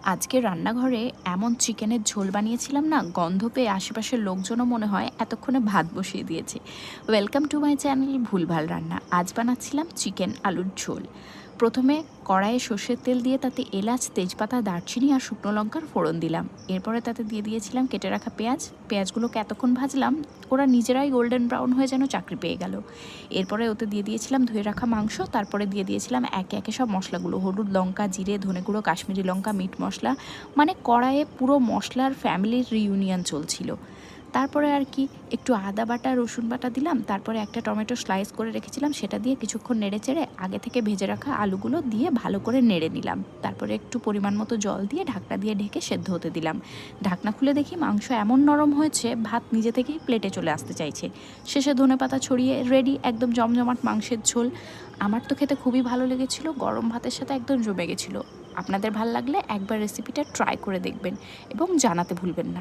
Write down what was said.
আজকে রান্নাঘরে এমন চিকেনের ঝোল বানিয়েছিলাম না, গন্ধ পেয়ে আশেপাশের লোকজনও মনে হয় এতক্ষণে ভাত বসিয়ে দিয়েছে। ওয়েলকাম টু মাই চ্যানেল ভুলভাল রান্না। আজ বানাচ্ছিলাম চিকেন আলুর ঝোল। প্রথমে কড়াইয়ে সর্ষের তেল দিয়ে তাতে এলাচ, তেজপাতা, দারচিনি আর শুকনো লঙ্কার ফোড়ন দিলাম। এরপরে তাতে দিয়ে দিয়েছিলাম কেটে রাখা পেঁয়াজগুলোকে এতক্ষণ ভাজলাম ওরা নিজেরাই গোল্ডেন ব্রাউন হয়ে যেন চাকরি পেয়ে গেল। এরপরে ওতে দিয়ে দিয়েছিলাম ধুয়ে রাখা মাংস, তারপরে দিয়ে দিয়েছিলাম একে একে সব মশলাগুলো, হলুদ, লঙ্কা, জিরে, ধনে গুঁড়ো, কাশ্মীরি লঙ্কা, মিট মশলা। মানে কড়াইয়ে পুরো মশলার ফ্যামিলির রিইউনিয়ন চলছিল। তারপরে আর কি একটু আদা বাটা, রসুন বাটা দিলাম। তারপরে একটা টমেটো স্লাইস করে রেখেছিলাম সেটা দিয়ে কিছুক্ষণ নেড়ে চেড়ে আগে থেকে ভেজে রাখা আলুগুলো দিয়ে ভালো করে নেড়ে নিলাম। তারপরে একটু পরিমাণ মতো জল দিয়ে ঢাকনা দিয়ে ঢেকে সেদ্ধ হতে দিলাম। ঢাকনা খুলে দেখি মাংস এমন নরম হয়েছে, ভাত নিজে থেকেই প্লেটে চলে আসতে চাইছে। শেষে ধনেপাতা ছড়িয়ে রেডি একদম জমজমাট মাংসের ঝোল। আমার তো খেতে খুবই ভালো লেগেছিল, গরম ভাতের সাথে একদম জমে গেছিলো। আপনাদের ভাল লাগলে একবার রেসিপিটা ট্রাই করে দেখবেন এবং জানাতে ভুলবেন না।